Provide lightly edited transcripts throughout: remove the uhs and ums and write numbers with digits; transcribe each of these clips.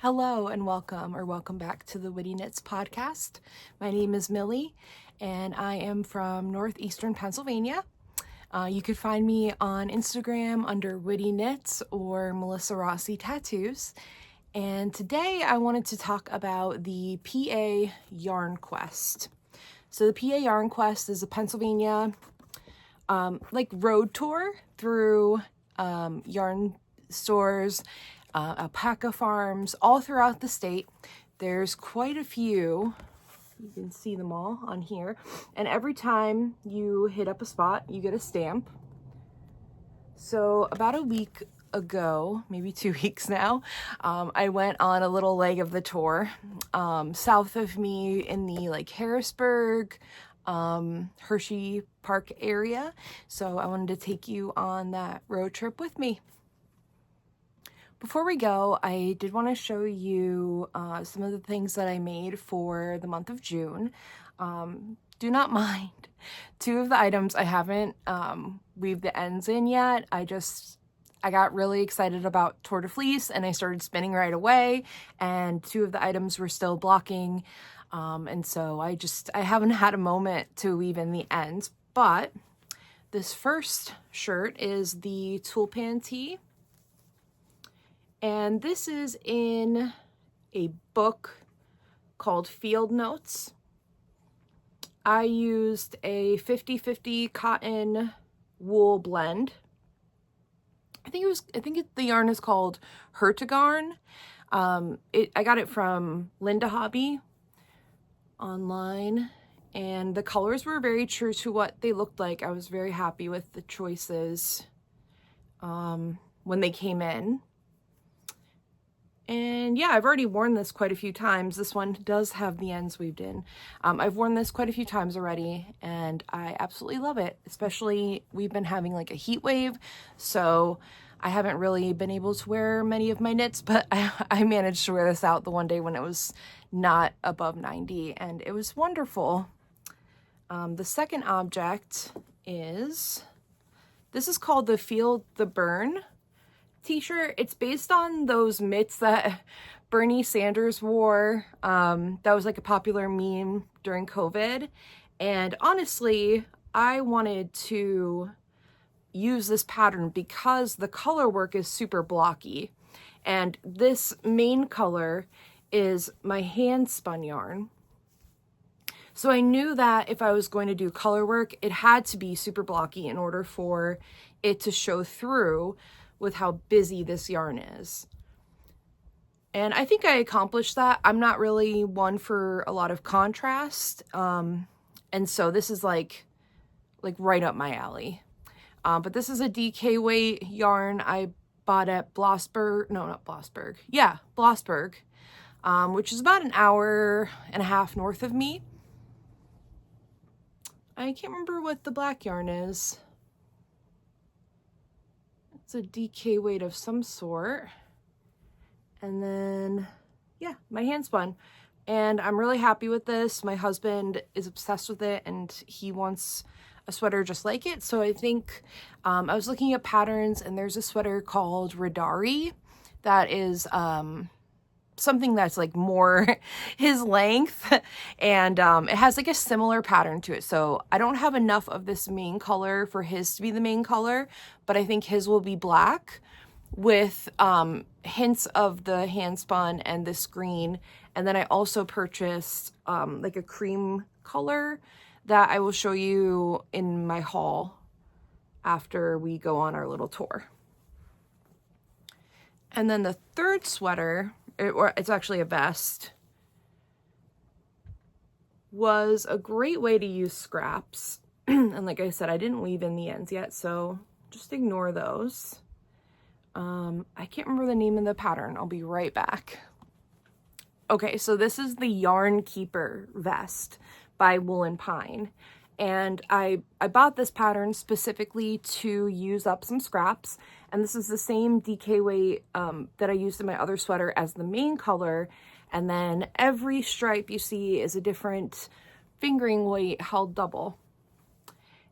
Hello and welcome back to the Witty Knits podcast. My name is Millie and I am from northeastern Pennsylvania. You could find me on Instagram under Witty Knits or Melissa Rossi Tattoos. And today I wanted to talk about the PA Yarn Quest. So the PA Yarn Quest is a Pennsylvania road tour through yarn stores, alpaca farms all throughout the state. There's quite a few. You can see them all on here. And every time you hit up a spot, you get a stamp. So about a week ago, maybe 2 weeks now, I went on a little leg of the tour. South of me in the Harrisburg, Hershey Park area. So I wanted to take you on that road trip with me. Before we go, I did want to show you some of the things that I made for the month of June. Do not mind. 2 of the items I haven't weaved the ends in yet. I got really excited about Tour de Fleece and I started spinning right away, and 2 of the items were still blocking. And so I haven't had a moment to weave in the ends. But this first shirt is the Tulpan tee. And this is in a book called Field Notes. I used a 50-50 cotton wool blend. The yarn is called Hertigarn. I got it from Linda Hobby online, and the colors were very true to what they looked like. I was very happy with the choices when they came in. And yeah, I've already worn this quite a few times. This one does have the ends weaved in. I've worn this quite a few times already, and I absolutely love it. Especially, we've been having a heat wave, so I haven't really been able to wear many of my knits, but I managed to wear this out the one day when it was not above 90, and it was wonderful. The second object this is called the Feel the Burn t-shirt. It's based on those mitts that Bernie Sanders wore. That was a popular meme during COVID. And honestly, I wanted to use this pattern because the color work is super blocky. And this main color is my hand spun yarn. So I knew that if I was going to do color work, it had to be super blocky in order for it to show through with how busy this yarn is. And I think I accomplished that. I'm not really one for a lot of contrast. And so this is like right up my alley. But this is a DK weight yarn I bought at Blossburg, which is about an hour and a half north of me. I can't remember what the black yarn is. It's a DK weight of some sort. And then, yeah, my hand spun. And I'm really happy with this. My husband is obsessed with it and he wants a sweater just like it. So I think I was looking at patterns, and there's a sweater called Radari that is something that's more his length, and it has a similar pattern to it. So I don't have enough of this main color for his to be the main color, but I think his will be black with hints of the hand spun and this green. And then I also purchased a cream color that I will show you in my haul after we go on our little tour. And then the third sweater, it's actually a vest, was a great way to use scraps. And like I said, I didn't weave in the ends yet, so just ignore those. I can't remember the name of the pattern. I'll be right back. Okay, so this is the Yarn Keeper vest by Wool & Pine. And I bought this pattern specifically to use up some scraps. And this is the same DK weight that I used in my other sweater as the main color. And then every stripe you see is a different fingering weight held double.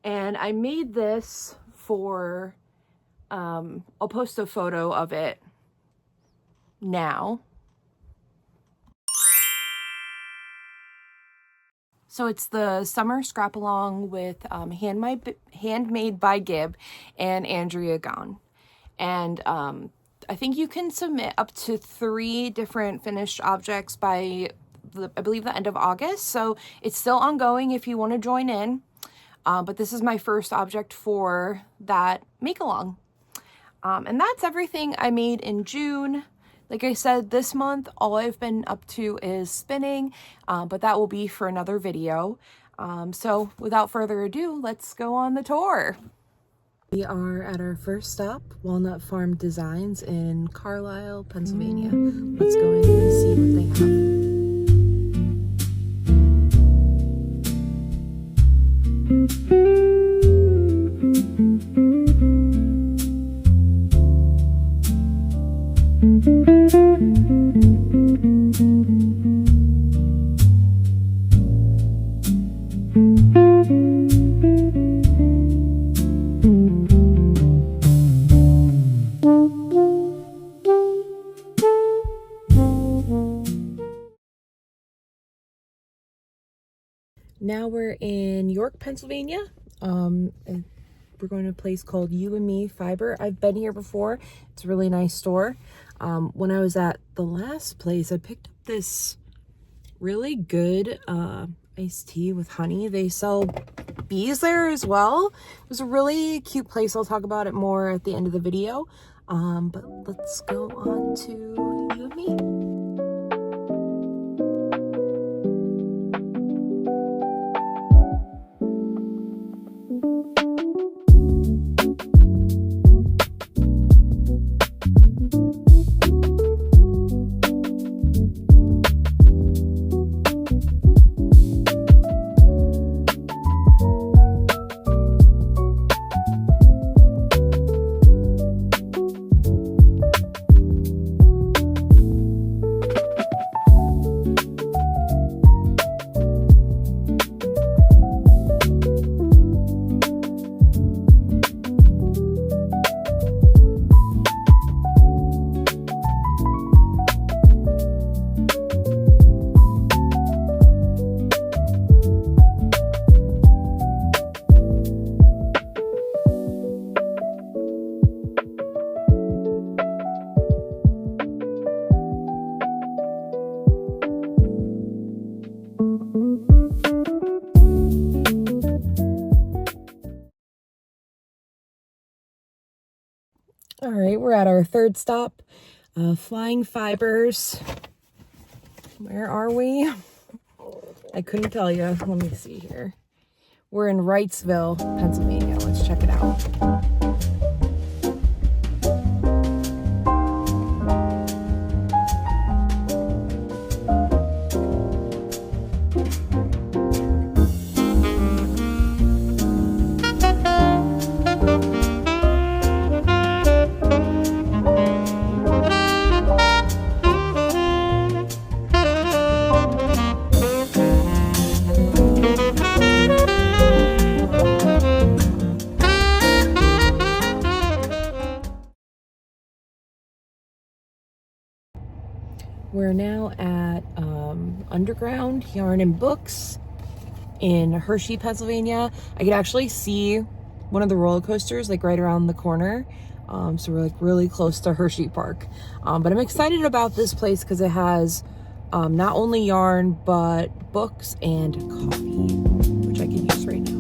And I made this for, I'll post a photo of it now. So it's the summer scrap along with Handmade by Gib and Andrea Gone. And I think you can submit up to 3 different finished objects by, I believe, the end of August. So it's still ongoing if you want to join in. But this is my first object for that make-along. And that's everything I made in June. Like I said, this month, all I've been up to is spinning, but that will be for another video. So without further ado, let's go on the tour. We are at our first stop, Walnut Farm Designs in Carlisle, Pennsylvania. Let's go in and see what they have. Now we're in York, Pennsylvania. We're going to a place called You and Me Fiber. I've been here before. It's a really nice store. When I was at the last place, I picked up this really good iced tea with honey. They sell bees there as well. It was a really cute place. I'll talk about it more at the end of the video. But let's go on to You and Me. All right, we're at our third stop, Flying Fibers. Where are we? I couldn't tell you. Let me see here. We're in Wrightsville, Pennsylvania. Let's check it out. We're now at Underground Yarn and Books in Hershey, Pennsylvania. I could actually see one of the roller coasters like right around the corner. So we're like really close to Hershey Park. But I'm excited about this place because it has not only yarn, but books and coffee, which I can use right now.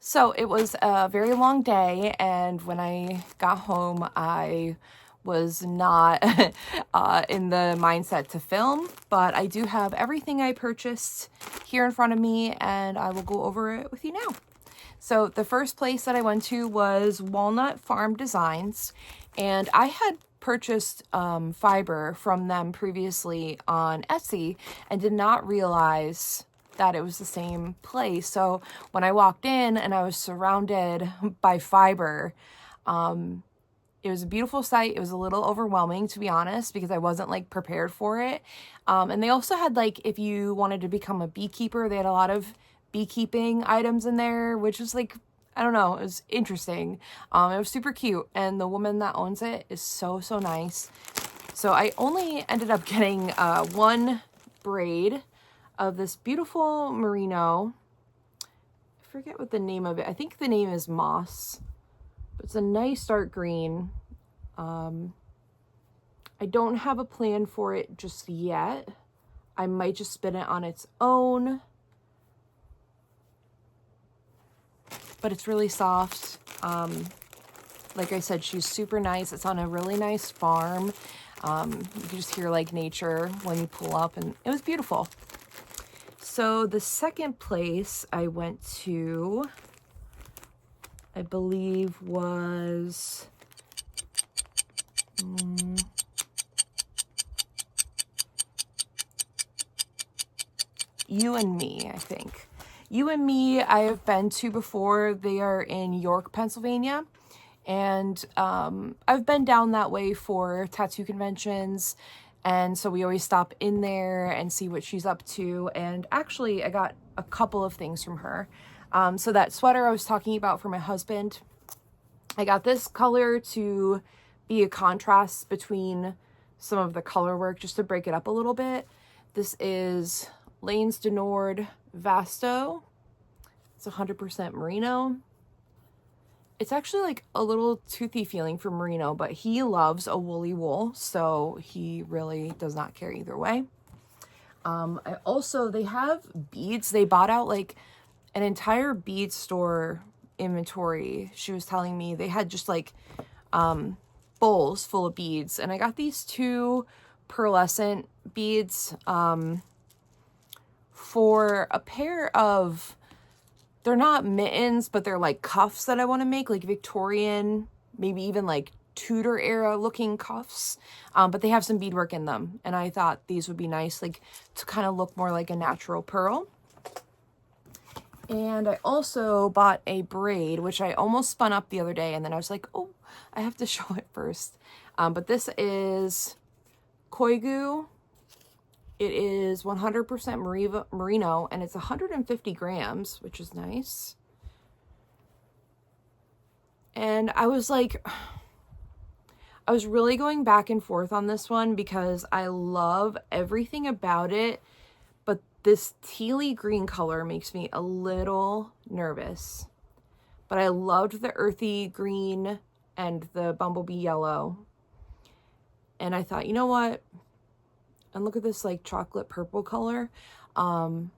So it was a very long day, and when I got home, I was not in the mindset to film, but I do have everything I purchased here in front of me, and I will go over it with you now. So the first place that I went to was Walnut Farm Designs, and I had purchased fiber from them previously on Etsy and did not realize that it was the same place. So when I walked in and I was surrounded by fiber, it was a beautiful sight. It was a little overwhelming, to be honest, because I wasn't like prepared for it. And they also had like, if you wanted to become a beekeeper, they had a lot of beekeeping items in there, which was like, I don't know, it was interesting. It was super cute. And the woman that owns it is so, so nice. So I only ended up getting one braid of this beautiful merino. I forget what the name of it. I think the name is Moss. It's a nice dark green. I don't have a plan for it just yet. I might just spin it on its own. But it's really soft. Like I said, she's super nice. It's on a really nice farm. You can just hear like nature when you pull up, and it was beautiful. So the second place I went to, I believe, was You and Me, I think. You and Me, I have been to before. They are in York, Pennsylvania. And I've been down that way for tattoo conventions. And so we always stop in there and see what she's up to. And actually, I got a couple of things from her. So that sweater I was talking about for my husband, I got this color to be a contrast between some of the color work, just to break it up a little bit. This is Lanes de Nord Vasto. It's 100% merino. It's actually like a little toothy feeling for merino, but he loves a woolly wool, so he really does not care either way. They have beads. They bought out like an entire bead store inventory. She was telling me they had just like bowls full of beads, and I got these two pearlescent beads for a pair of, they're not mittens, but they're like cuffs that I want to make, like Victorian, maybe even like Tudor era looking cuffs. But they have some beadwork in them, and I thought these would be nice, like to kind of look more like a natural pearl. And I also bought a braid, which I almost spun up the other day, and then I was like, oh, I have to show it first. But this is Koigu. It is 100% merino, and it's 150 grams, which is nice. And I was like, I was really going back and forth on this one because I love everything about it, but this tealy green color makes me a little nervous. But I loved the earthy green and the bumblebee yellow. And I thought, you know what? And look at this like chocolate purple color. I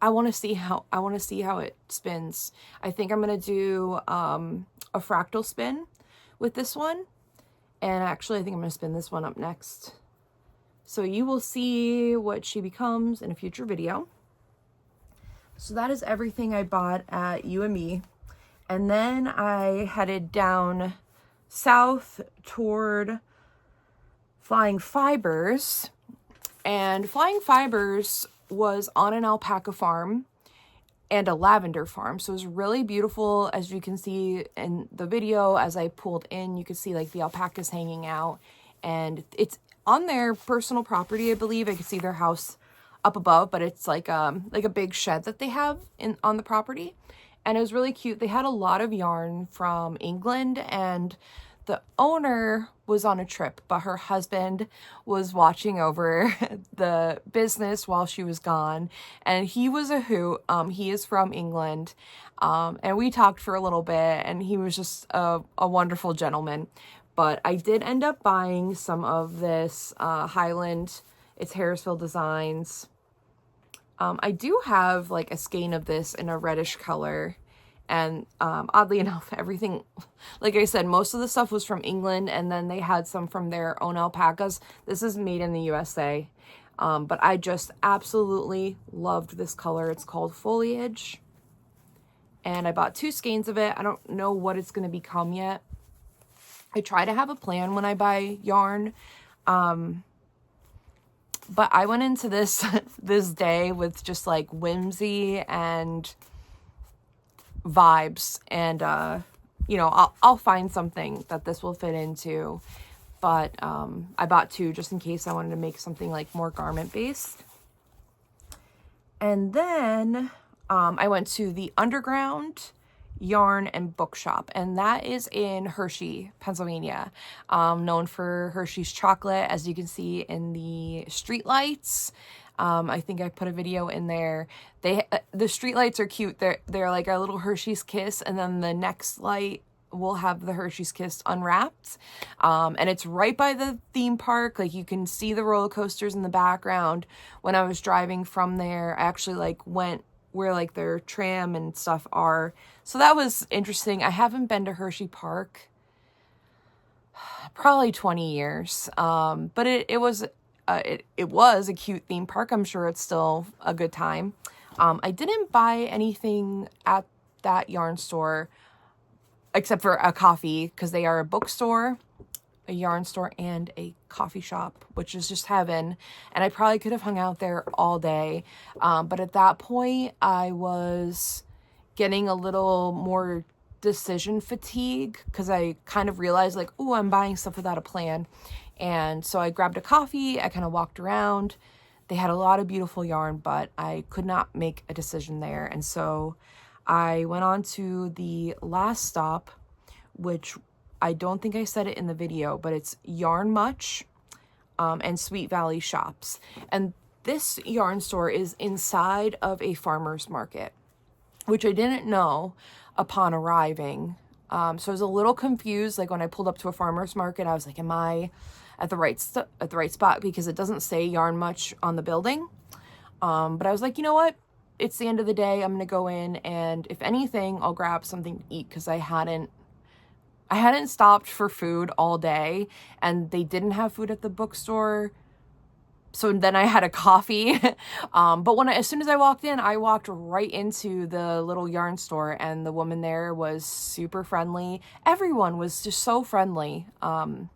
want to see how it spins. I think I'm going to do a fractal spin with this one. And actually, I think I'm going to spin this one up next. So you will see what she becomes in a future video. So that is everything I bought at You and Me. And then I headed down south toward Flying Fibers. And Flying Fibers was on an alpaca farm and a lavender farm. So it was really beautiful. As you can see in the video, as I pulled in, you could see like the alpacas hanging out. And it's on their personal property, I believe. I could see their house up above, but it's like a big shed that they have on the property. And it was really cute. They had a lot of yarn from England, and the owner was on a trip, but her husband was watching over the business while she was gone. And he was a hoot. He is from England. And we talked for a little bit, and he was just a wonderful gentleman. But I did end up buying some of this Highland. It's Harrisville Designs. I do have like a skein of this in a reddish color. And oddly enough, everything, like I said, most of the stuff was from England, and then they had some from their own alpacas. This is made in the USA. But I just absolutely loved this color. It's called Foliage. And I bought 2 skeins of it. I don't know what it's going to become yet. I try to have a plan when I buy yarn. But I went into this this day with just like whimsy and vibes, and you know, I'll find something that this will fit into. But I bought 2 just in case I wanted to make something like more garment based. And then I went to the Underground Yarn and Bookshop, and that is in Hershey, Pennsylvania, known for Hershey's chocolate, as you can see in the street lights. I think I put a video in there. The street lights are cute. They're like a little Hershey's Kiss, and then the next light will have the Hershey's Kiss unwrapped. And it's right by the theme park. Like, you can see the roller coasters in the background. When I was driving from there, I actually like went where like their tram and stuff are. So that was interesting. I haven't been to Hershey Park probably 20 years. But it was a cute theme park. I'm sure it's still a good time. I didn't buy anything at that yarn store except for a coffee, because they are a bookstore, a yarn store, and a coffee shop, which is just heaven. And I probably could have hung out there all day. But at that point, I was getting a little more decision fatigue, because I kind of realized like, oh, I'm buying stuff without a plan. And so I grabbed a coffee. I kind of walked around. They had a lot of beautiful yarn, but I could not make a decision there. And so I went on to the last stop, which I don't think I said it in the video, but it's Yarn Much and Sweet Valley Shops. And this yarn store is inside of a farmer's market, which I didn't know upon arriving. So I was a little confused. Like, when I pulled up to a farmer's market, I was like, am I at the right spot? Because it doesn't say Yarn Much on the building. But I was like, you know what? It's the end of the day. I'm going to go in, and if anything, I'll grab something to eat, because I hadn't stopped for food all day, and they didn't have food at the bookstore. So then I had a coffee. But as soon as I walked in, I walked right into the little yarn store, and the woman there was super friendly. Everyone was just so friendly on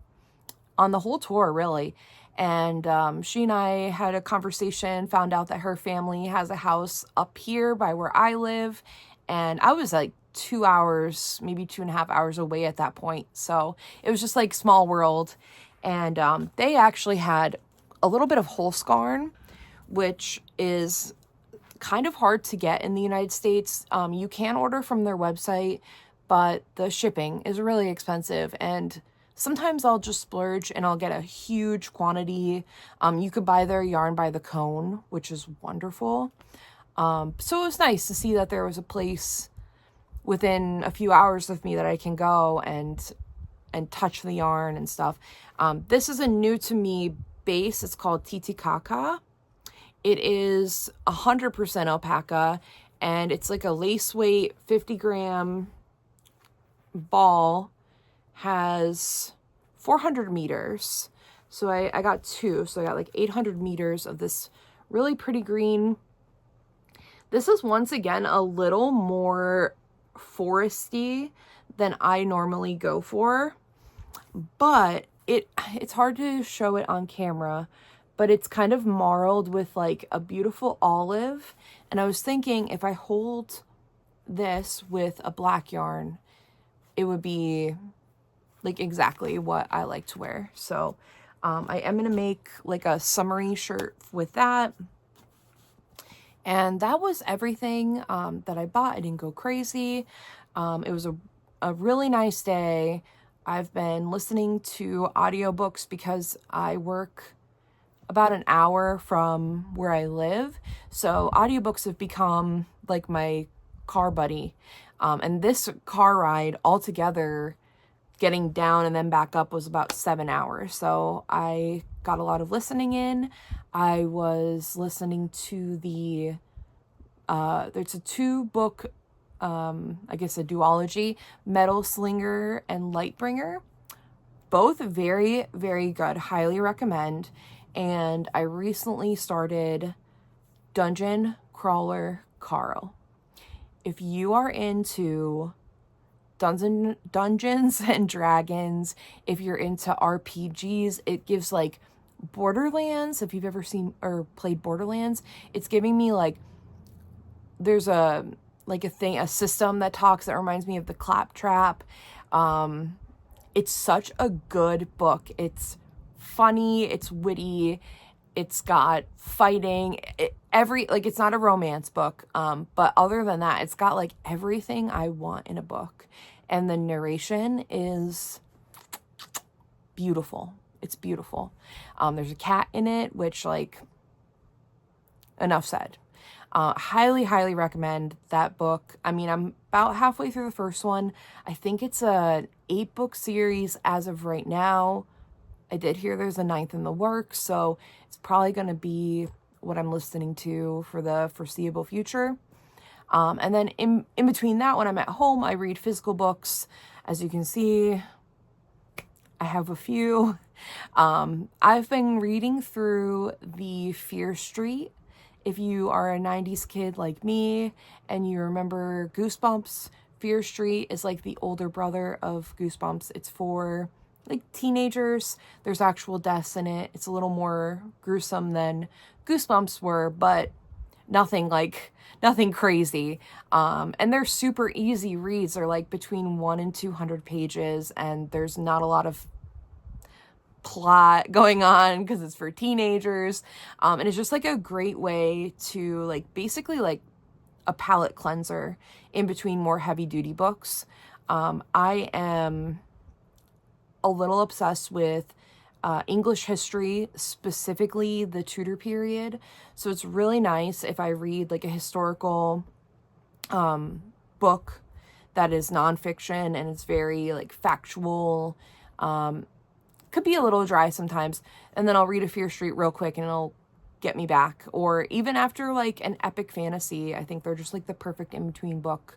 the whole tour, really. And she and I had a conversation, found out that her family has a house up here by where I live. And I was like 2 hours, maybe 2.5 hours away at that point. So it was just like small world. And they actually had a little bit of Holskarn, which is kind of hard to get in the United States. You can order from their website, but the shipping is really expensive. And sometimes I'll just splurge and I'll get a huge quantity. You could buy their yarn by the cone, which is wonderful. So it was nice to see that there was a place within a few hours of me that I can go and touch the yarn and stuff. This is a new to me base. It's called Titicaca. It is 100% alpaca, and it's like a lace weight 50-gram ball. Has 400 meters. So I got 2. So I got like 800 meters of this really pretty green. This is once again a little more foresty than I normally go for. But it's hard to show it on camera, but it's kind of marled with like a beautiful olive. And I was thinking, if I hold this with a black yarn, it would be like exactly what I like to wear. So I am going to make like a summery shirt with that. And that was everything that I bought. I didn't go crazy. It was a really nice day. I've been listening to audiobooks because I work about an hour from where I live. So audiobooks have become like my car buddy. And this car ride altogether, getting down and then back up, was about 7 hours. So I got a lot of listening in. I was listening to there's a 2-book, I guess a duology, Metal Slinger and Lightbringer. Both very, very good. Highly recommend. and I recently started Dungeon Crawler Carl. If you are into Dungeons and Dragons, if you're into RPGs, it gives like Borderlands. If you've ever seen or played Borderlands, it's giving me like, there's a system that talks that reminds me of the Claptrap. It's such a good book. It's funny, it's witty, it's got fighting, it's not a romance book, but other than that, it's got like everything I want in a book. And the narration is beautiful. It's beautiful. There's a cat in it, which, like, enough said. Highly, highly recommend that book. I mean, I'm about halfway through the first one. I think it's a 8-book series as of right now. I did hear there's a 9th in the works, so it's probably going to be what I'm listening to for the foreseeable future. And then in between that, when I'm at home, I read physical books. As you can see, I have a few. I've been reading through the Fear Street. If you are a 90s kid like me and you remember Goosebumps, Fear Street is like the older brother of Goosebumps. It's for like teenagers. There's actual deaths in it. It's a little more gruesome than Goosebumps were, but nothing crazy. And they're super easy reads. They're like between 100 and 200 pages, and there's not a lot of plot going on because it's for teenagers. And it's just like a great way to like basically like a palate cleanser in between more heavy duty books. I am a little obsessed with English history, specifically the Tudor period. So it's really nice if I read like a historical book that is nonfiction and it's very like factual. Could be a little dry sometimes, and then I'll read a Fear Street real quick and it'll get me back. Or even after like an epic fantasy, I think they're just like the perfect in-between book.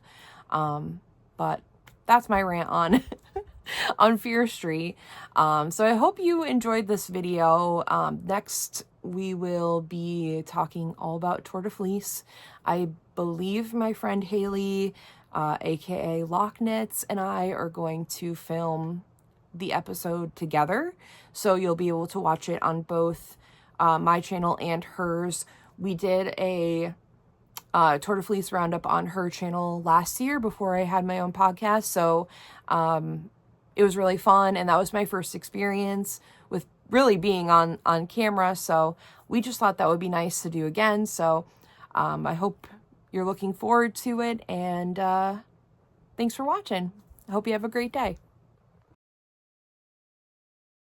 But that's my rant on on Fear Street. So I hope you enjoyed this video. Next we will be talking all about Tour de Fleece. I believe my friend Haley, aka Locknitz, and I are going to film the episode together, so you'll be able to watch it on both my channel and hers. We did a Tour de Fleece roundup on her channel last year before I had my own podcast, so it was really fun, and that was my first experience with really being on camera, so we just thought that would be nice to do again. So I hope you're looking forward to it, and thanks for watching. I hope you have a great day.